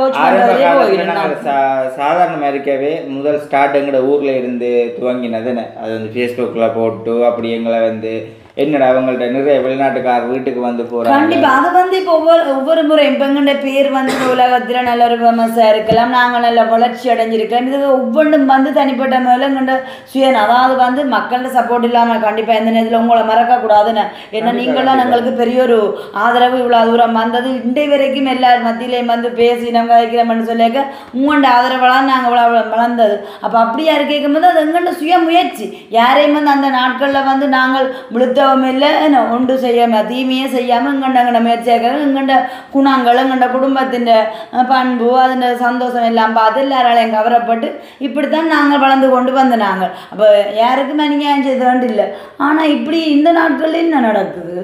சாதாரணமாக இருக்கவே முதல் ஸ்டார்ட் எங்களோட ஊரில் இருந்து துவங்கினதுன்னு அது வந்து ஃபேஸ்புக்கில் போட்டு அப்படி எங்களை வந்து என்னடா அவங்கள்ட்ட நிறைய வெளிநாட்டுக்கார் வீட்டுக்கு வந்து போகிறாங்க. கண்டிப்பாக அது வந்து இப்போ ஒவ்வொரு முறை இப்போ எங்கள்ட பேர் வந்து உலகத்தில் நல்ல ஒரு ஃபேமஸாக இருக்கலாம், நாங்கள் நல்ல வளர்ச்சி அடைஞ்சிருக்கலாம். இது ஒவ்வொன்றும் வந்து தனிப்பட்ட முறையில் எங்கள்ட சுயன் அதாவது வந்து மக்கள்கிட்ட சப்போர்ட் இல்லாமல் கண்டிப்பாக எந்த நேரத்தில் உங்களை மறக்கக்கூடாதுன்னு. ஏன்னா நீங்களாம் எங்களுக்கு பெரிய ஒரு ஆதரவு இவ்வளோ தூரம் வந்தது இன்றை வரைக்கும் எல்லார் மத்தியிலையும் வந்து பேசி நம்ம வைக்கிறோம்னு சொல்லியிருக்க உங்கள்ட ஆதரவெல்லாம் நாங்கள் வளர்ந்தது. அப்போ அப்படியா கேட்கும்போது அது எங்கள்ட சுய முயற்சி. யாரையும் வந்து அந்த நாட்களில் வந்து நாங்கள் முழுத்த யுத்தமும் இல்லை என்ன ஒன்று செய்யாமல் தீமையே செய்யாமல் எங்கண்ட முயற்சியாக எங்கண்ட குணங்கள் எங்கண்ட குடும்பத்தின் பண்பு அதன் சந்தோஷம் எல்லாம் பார்த்து எல்லாராலையும் கவரப்பட்டு இப்படித்தான் நாங்கள் வளர்ந்து கொண்டு வந்த நாங்கள். அப்போ யாருக்குமே நீங்கள் செய்து வேண்டு இல்லை. ஆனால் இப்படி இந்த நாட்களில் என்ன நடக்குது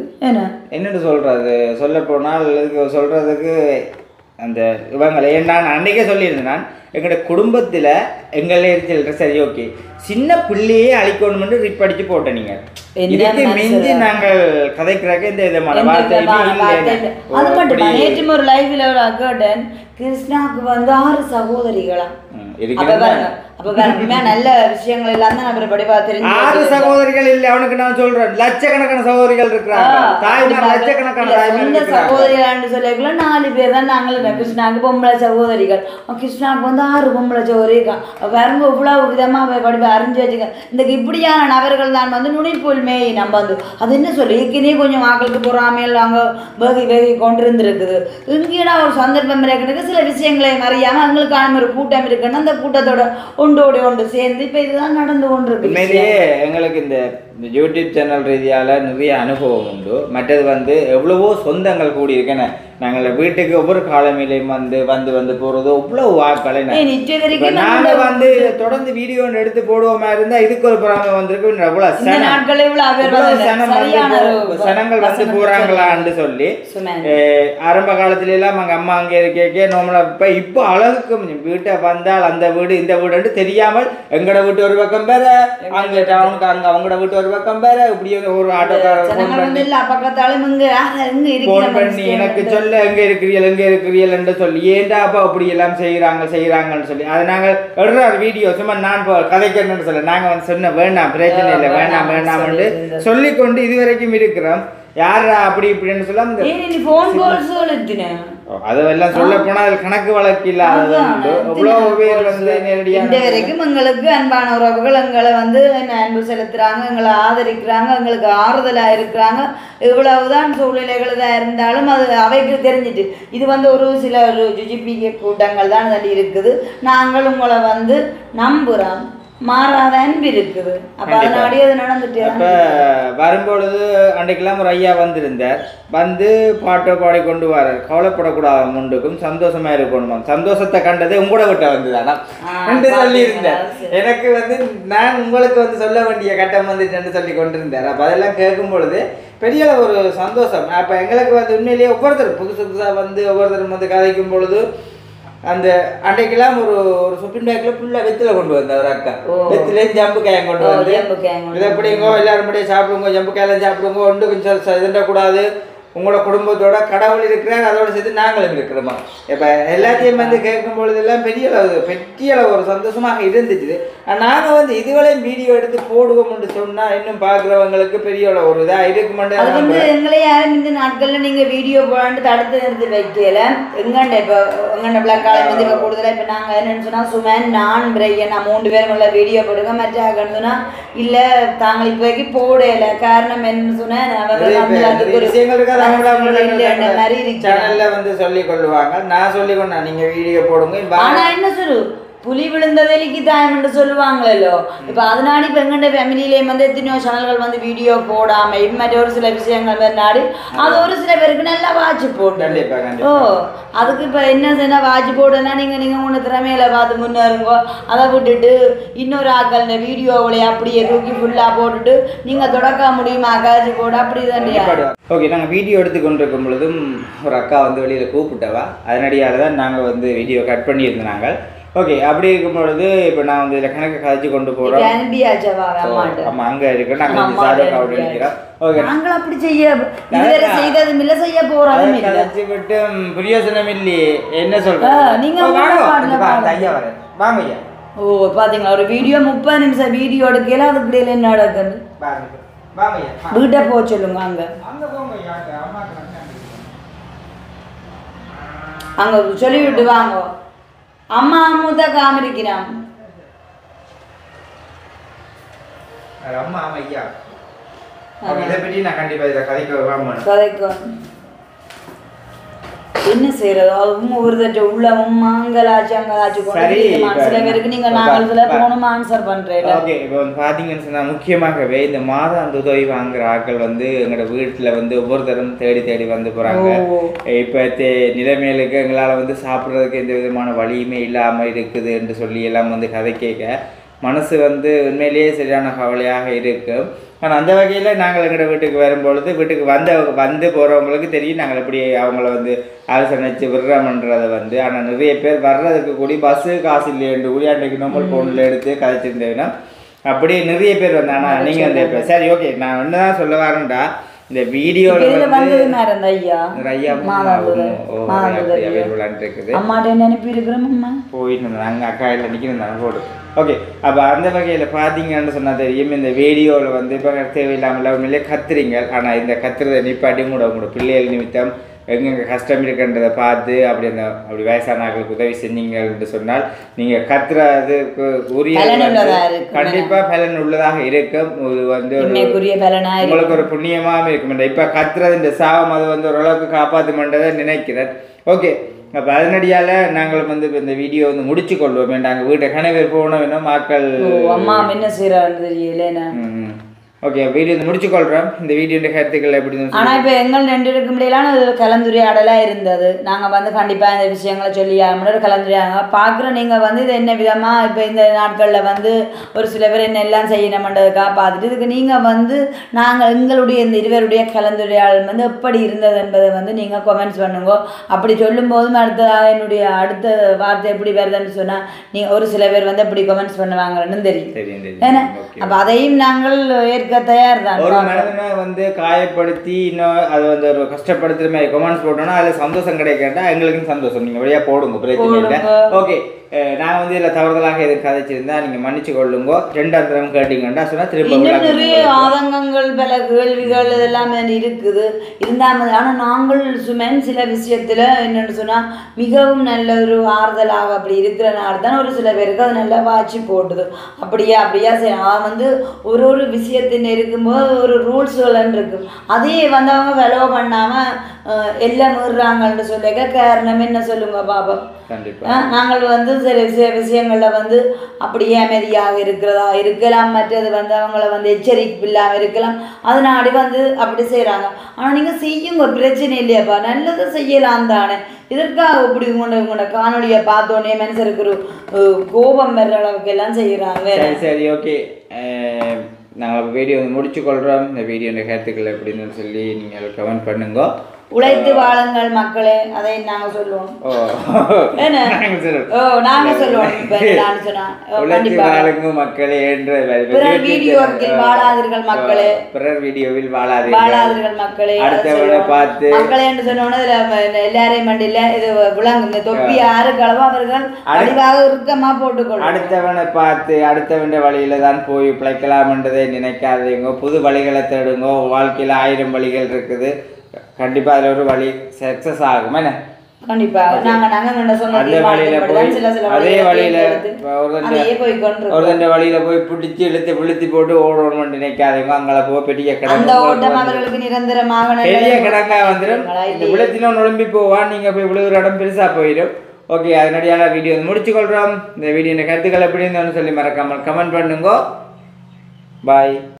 என்னென்னு சொல்கிறது சொல்ல போனால் சொல்கிறதுக்கு அந்த இவங்களை நான் அன்றைக்கே சொல்லியிருந்தேன். நான் எங்களோட குடும்பத்தில் எங்களே இருக்கிற சரி ஓகே சின்ன பிள்ளையே அழிக்கணும்னு ரிப் அடிச்சு போட்டேன். நீங்கள் இதுக்கு மிஞ்சி நாங்கள் கதைக்கிறக்க இந்த விதமான வார்த்தை அது மட்டும் நேற்று ஒரு லைவ்ல கேட்டேன். கிருஷ்ணாவுக்கு 6 சகோதரிகளா நல்ல விஷயங்கள் எல்லாம் தான் நம்ம படிப்பா தெரிஞ்சு 6 சகோதரிகள் இல்ல அவனுக்கு நான் சொல்றேன் லட்சக்கணக்கான சகோதரிகள் இருக்கிறாங்க. தாய்மார் லட்சக்கணக்கான தாய்மார் சகோதரிகள் சொல்லிக்கல 4 பேர் தான் நாங்கள். கிருஷ்ணாவுக்கு பொம்பளை சகோதரிகள் கிருஷ்ணாவுக்கு 6 பொம்பளை சகோதரிகள் பாருங்க இவ்வளவு விதமா படிப்பை அறிஞ்சு வச்சுக்க. இந்த இப்படியான நபர்கள் தான் நுனிப்போல் மேய் நம்ம அது என்ன சொல்லி ஏற்கனவே கொஞ்சம் மக்களுக்கு பொறாமையில் நாங்க வேகி கொண்டிருந்துருக்குது. இங்கேனா ஒரு சந்தர்ப்பம் இருக்குன்னு சில விஷயங்களை அறியாம அவங்களுக்கான ஒரு கூட்டம் இருக்குன்னு அந்த கூட்டத்தோட ஒன்று சேர்ந்து இப்போ இதுதான் நடந்து கொண்டு இருக்கு. உண்மையிலேயே எங்களுக்கு இந்த யூடியூப் சேனல் ரீதியால் நிறைய அனுபவம் உண்டு. மற்றது எவ்வளவோ சொந்தங்கள் கூடி இருக்கேன்னு நாங்கள் வீட்டுக்கு ஒவ்வொரு காலமையிலையும் வந்து போகிறது எவ்வளோ வாக்களை நாங்கள் தொடர்ந்து வீடியோ எடுத்து போடுவோமா இருந்தால் இதுக்கு ஒரு பராமரி வந்திருக்கு. எவ்வளோ சனங்கள் போகிறாங்களான்னு சொல்லி ஆரம்ப காலத்துல எல்லாம் அங்கே அம்மா அங்கே இருக்கே நோமலா இப்போ அழகுக்கு வீட்டை வந்தால் அந்த வீடு இந்த வீடு தெரியாமல் எங்களோட வீட்டு ஒரு பக்கம் வேற அங்கே டவுனுக்கு அங்கே அவங்களோட வீட்டு ஒரு பக்கம் வேற இப்படியே ஒரு ஆட்டோக்காரர் ஃபோன் பண்ணி எனக்கு சொல்ல எங்க இருக்கிறீர்கள் என்று சொல்லி ஏன்டா அப்பா அப்படி எல்லாம் செய்யறாங்கன்னு சொல்லி அதை நாங்கள் வீடியோ சும்மா நான் கதைக்கிறேன்னு சொல்ல நாங்கள் சொன்ன வேண்டாம் பிரச்சனை இல்லை வேண்டாம் சொல்லிக்கொண்டு இதுவரைக்கும் இருக்கிறோம். யாரா அப்படி இப்படின்னு சொல்ல அதெல்லாம் சொல்ல போனா கணக்கு வழக்கு இல்லாத வரைக்கும் எங்களுக்கு அன்பான உறவுகள் எங்களை அன்பு செலுத்துறாங்க, எங்களை ஆதரிக்கிறாங்க, எங்களுக்கு ஆறுதலா இருக்கிறாங்க. இவ்வளவுதான் சூழ்நிலைகள் தான் இருந்தாலும் அது அவைக்கு தெரிஞ்சிட்டு இது ஒரு சில ஜிஜிபிகே கூட்டங்கள் தான் இருக்குது. நாங்கள் உங்களை நம்புறோம், மாறாத அன்பு இருக்குது. அப்போ அதனாடி அது நடந்துட்டு அப்போ வரும்பொழுது அன்றைக்கெல்லாம் ஒரு ஐயா வந்திருந்தார். பாட்டை பாடி கொண்டு வரார். கவலைப்படக்கூடாது முண்டுக்கும் சந்தோஷமா இருக்கணுமா சந்தோஷத்தை கண்டதே உங்களோட விட்ட வந்துதானா என்று சொல்லி இருந்தார். எனக்கு நான் உங்களுக்கு சொல்ல வேண்டிய கட்டம் வந்துட்டு சொல்லி கொண்டிருந்தார். அப்போ அதெல்லாம் கேட்கும் பொழுது பெரிய ஒரு சந்தோஷம். அப்போ எங்களுக்கு உண்மையிலேயே ஒவ்வொருத்தர் புதுசாக ஒவ்வொருத்தர் கதைக்கும் பொழுது அந்த அன்றைக்கெல்லாம் ஒரு சுப்பின் பேக்கில் ஃபுல்லாக வெத்தில கொண்டு வந்தேன். ஒரு அக்கா வெத்திலே ஜம்பு காயம் கொண்டு வந்து இதை எப்படிங்கோ எல்லாரும் முடியே சாப்பிடுங்க, ஜம்பு காயெல்லாம் சாப்பிடுங்க, ஒன்று கொஞ்சம் இதண்டக்கூடாது, உங்களோட குடும்பத்தோட கடவுள் இருக்கிறார், அதோட சேர்த்து நாங்களும் இருக்கிறோமா. இப்போ எல்லாத்தையும் கேட்கும் பொழுதெல்லாம் பெரிய அளவு ஒரு சந்தோஷமாக இருந்துச்சு. நாங்கள் இதுவரையும் வீடியோ எடுத்து போடுவோம்னு சொன்னால் இன்னும் பார்க்குறவங்களுக்கு பெரிய ஒரு இதாக இருக்க மாட்டேன். எங்களை யாரும் இந்த நாட்களில் நீங்கள் வீடியோ போடாண்டு தடுத்து நிறுத்தி வைக்கல. எங்கண்ட இப்போ எங்கண்ட பிள்ளைக்காலம் இப்போ கூடுதலாக இப்போ நாங்கள் என்னென்னு சொன்னால் சுமன் நான் பிரையன் நான் 3 பேரும் உள்ள வீடியோ போடுங்க. மற்ற சொன்னால் இல்லை தாங்கள் இப்போதைக்கு போடலை. காரணம் என்னன்னு சொன்னால் சேனல்ல சொல்லிக் கொள்ளுவாங்க. நான் சொல்லிக் கொண்டா நீங்க வீடியோ போடுங்க. ஆனா என்ன சொல்லு புலி விழுந்ததலிக்கு தாயம் என்று சொல்லுவாங்களோ. இப்போ அதனாடி இப்போ எங்கண்ட ஃபேமிலியிலேயும் எத்தனையோ சேனல்கள் வீடியோ போடாம மற்ற ஒரு சில விஷயங்கள் நாடி அது ஒரு சில பேருக்கு நல்லா வாட்சி போட்டு அதுக்கு இப்போ என்ன செய்ய வாட்சி போடுன்னா நீங்கள் ஒன்று திறமையில பார்த்து முன்னேறுங்கோ. அதை விட்டுட்டு இன்னொரு ஆக்கள் வீடியோவிலே அப்படியே தூக்கி ஃபுல்லாக போட்டுட்டு நீங்கள் தொடக்க முடியுமா காட்சி போட அப்படி தான். ஓகே, நாங்கள் வீடியோ எடுத்து கொண்டு இருக்கும் பொழுதும் ஒரு அக்கா வெளியில் கூப்பிட்டவா. அதனடியால் தான் நாங்கள் வீடியோ கட் பண்ணியிருந்தாங்க. ஓகே, அப்படி இருக்கும் பொழுது இப்போ நான் இதில் கணக்கு கதைச்சு கொண்டு போகிறோம். ஆமாம், அங்கே இருக்கு நாங்கள் அப்படி செய்தது இல்லை, செய்ய போகிறோம் கதைச்சு விட்டு பிரயோசனம் இல்லையே. என்ன சொல்கிறேன் நீங்கள் ஐயா வரேன் வாங்க ஐயா. ஓ பார்த்தீங்களா, ஒரு வீடியோ 30 நிமிஷம் வீடியோ எடுக்கல அது இப்படி என்ன நடக்குது. வீட்டை போக சொல்லுங்க. அங்கே சொல்லிவிட்டு வாங்க. அம்மா அம்முத காமிருக்கிறான். அம்மா ஐயா இதை பற்றி நான் கண்டிப்பாக இதை கதைக்க கதைக்கும் என்ன செய்யறது அதுவும் ஒவ்வொருத்தட்ட உள்ளவும் அங்கலாச்சு அங்கலாச்சு சில பேருக்கு நீங்க நாங்கள் இதுல போகணும் ஆன்சர் பண்றேன். ஓகே, இப்போ வந்து பார்த்தீங்கன்னு சொன்னால் முக்கியமாகவே இந்த மாதாந்த உதவி வாங்குற ஆட்கள் வந்து எங்களோட வீட்டில் வந்து ஒவ்வொருத்தரும் தேடி தேடி வந்து போகிறாங்க. இப்போ நிலைமையிலுக்கு எங்களால் வந்து சாப்பிட்றதுக்கு எந்த விதமான வழியுமே இல்லாமல் இருக்குது என்று சொல்லி எல்லாம் வந்து கதை கேட்க மனசு வந்து உண்மையிலேயே சரியான கவலையாக இருக்கும். ஆனால் அந்த வகையில் நாங்கள் எங்களோட வீட்டுக்கு வரும்பொழுது வீட்டுக்கு வந்து போகிறவங்களுக்கு தெரியும் நாங்கள் எப்படி அவங்கள வந்து ஆலோசனைச்சு விடுறோம்ன்றதை வந்து. ஆனால் நிறைய பேர் வர்றதுக்கு கூடி பஸ்ஸு காசு இல்லையென்று கூடி அன்றைக்கு நோம்பல் ஃபோனில் எடுத்து கதைச்சிருந்தேன்னா அப்படி நிறைய பேர் வந்து. ஆனால் நீங்கள் அந்த சரி ஓகே, நான் ஒன்று தான் சொல்ல வரேன்டா, இந்த வீடியோவில் இருக்குது போயிட்டு நாங்கள் அக்கா இல்லை நிற்கிறேன் போடு. ஓகே, அப்போ அந்த வகையில் பார்த்தீங்கன்னு சொன்னால் தெரியும் இந்த வீடியோவில் வந்து இப்போ தேவையில்லாமல் உண்மையிலே கத்துறீங்க. ஆனால் இந்த கத்துறதை நிப்பாட்டி உங்களோட பிள்ளைகள் நிமித்தம் எங்கெங்கே கஷ்டம் இருக்குன்றதை பார்த்து அப்படி வயசானவர்களுக்கு உதவி செஞ்சீங்கன்னு சொன்னால் நீங்கள் கத்துறதுக்கு உரிய கண்டிப்பாக பலன் உள்ளதாக இருக்கும். இது வந்து உங்களுக்கு ஒரு புண்ணியமாகவும் இருக்கும். இப்போ கத்துறது இந்த சாபம் அது வந்து ஓரளவுக்கு காப்பாற்றுமன்றதை நினைக்கிறேன். ஓகே, அப்போ அதனடியால் நாங்கள் வந்து இந்த வீடியோ வந்து முடிச்சு கொள்வோம். நாங்கள் வீட்டை கணவர் போகணும் வேணும் மக்கள் அம்மா என்ன செய்கிறான்னு தெரியல. ஓகே, வீடியோ முடிச்சு கொள்கிறோம். இந்த வீடியோ கருத்துக்கள் எப்படி? ஆனால் இப்போ எங்கள் 2 பேருக்கு முடியலான ஒரு கலந்துரையாடலாக இருந்தது. நாங்கள் வந்து கண்டிப்பாக இந்த விஷயங்களை சொல்லி முன்னாடி கலந்துரையாங்க பார்க்குறோம். நீங்கள் வந்து இது என்ன விதமாக இப்போ இந்த நாட்களில் வந்து ஒரு சில பேர் என்ன எல்லாம் செய்யணும்ன்றதுக்காக பார்த்துட்டு இதுக்கு நீங்கள் வந்து நாங்கள் எங்களுடைய இந்த இருவருடைய கலந்துரையாடல் வந்து எப்படி இருந்தது என்பதை வந்து நீங்கள் கமெண்ட்ஸ் பண்ணுங்க. அப்படி சொல்லும்போதும் அடுத்த வார்த்தை எப்படி வருதுன்னு சொன்னால் நீங்கள் ஒரு சில பேர் வந்து எப்படி கமெண்ட்ஸ் பண்ணுவாங்கன்னு தெரியும். ஏன்னா அப்போ அதையும் நாங்கள் தயார் தான். ஒரு மனிதனை வந்து காயப்படுத்தி இன்னும் அதை வந்து ஒரு கஷ்டப்படுத்துற மாதிரி கமெண்ட்ஸ் போட்டோம்னா அதில் சந்தோஷம் கிடைக்கிறதா எங்களுக்கும் சந்தோஷம். நீங்கள் வழியாக போடுங்க, பிரச்சனை இல்லை. ஓகே, நான் வந்து இதில் தவறுதலாக எதுவும் கதைச்சிருந்தா நீங்கள் மன்னிச்சு கொள்ளுங்க. 2ஆம் தரம் கேட்டீங்கன்னா சொன்னால் திரும்ப நிறைய ஆதங்கங்கள் பல கேள்விகள் இதெல்லாம் இருக்குது இருந்தாமல். ஆனால் நாங்கள் சுமன் சில விஷயத்தில் என்னென்னு சொன்னால் மிகவும் நல்ல ஒரு ஆறுதலாக அப்படி இருக்கிறனால தான் ஒரு சில பேருக்கு அது நல்லா வாட்சி போட்டுது. அப்படியா சரி, அவன் வந்து ஒரு விஷயத்தின் இருக்கும்போது ஒரு ரூல்ஸ்கள் இருக்கு. அதே வந்து அவங்க ஃபாலோ பண்ணாமல் எல்லாம் மீறுறாங்கன்னு சொல்லிக்க காரணம் என்ன சொல்லுங்க பாபா? நாங்கள் வந்து சில விஷயங்களில் வந்து அப்படியே அமைதியாக இருக்கலாம். மற்றது வந்து அவங்கள வந்து எச்சரிக்கை இல்லாமல் இருக்கலாம். அதனாடி வந்து அப்படி செய்கிறாங்க. ஆனால் நீங்கள் செய்யுங்க, பிரச்சனை இல்லையாப்பா, நல்லதை செய்யலாம் தானே. இதற்காக இப்படி உங்களோட காணொலியை பார்த்தோன்னே மனுஷருக்கு ஒரு கோபம் வர்ற அளவுக்கு எல்லாம் செய்கிறாங்க. சரி ஓகே, நாங்கள் வீடியோ முடிச்சு கொள்கிறோம். இந்த வீடியோட கருத்துக்கள் எப்படின்னு சொல்லி நீங்கள் கமெண்ட் பண்ணுங்க. உழைத்து வாழுங்கள் மக்களே, அதை நாங்கள் சொல்லுவோம். நாங்கள் சொல்லுவோம் மக்களே என்ற வீடியோவில் வாழாதீர்கள் மக்களே, பிறர் வீடியோவில் வாழாதீர்கள் மக்களே. அடுத்தவனை பார்த்து மக்களே என்று சொன்னோன்னா எல்லாரையும் மண்டியில் இது விளங்கும். தொப்பி யாருக்கு அளவோ அவர்கள் வடிவாக இறுக்கமா போட்டுக்கொள்ளும். அடுத்தவனை பார்த்து அடுத்தவன் வழியில தான் போய் பிழைக்கலாம் என்றதை நினைக்காதீங்க. புது வழிகளை தேடுங்க. வாழ்க்கையில் 1000 வழிகள் இருக்குது. கண்டிப்பா அதுல ஒரு வழி சக்சஸ் ஆகும். என்ன கண்டிப்பா அதே வழியில ஒரு வழியில போய் பிடிச்சி இழுத்தி போட்டு ஓடணும் நினைக்காதீங்க. அங்கே போய் பெரிய பெரிய கிடங்கா வந்துடும். இந்த விழுத்தின நுழம்பி போவான், நீங்க போய் விழுகிற இடம் பெருசா போயிடும். ஓகே, அதனடியான வீடியோ முடிச்சு கொள்றோம். இந்த வீடியோ கருத்துக்கள் எப்படி இருந்தோன்னு சொல்லி மறக்காமல் கமெண்ட் பண்ணுங்க. பாய்.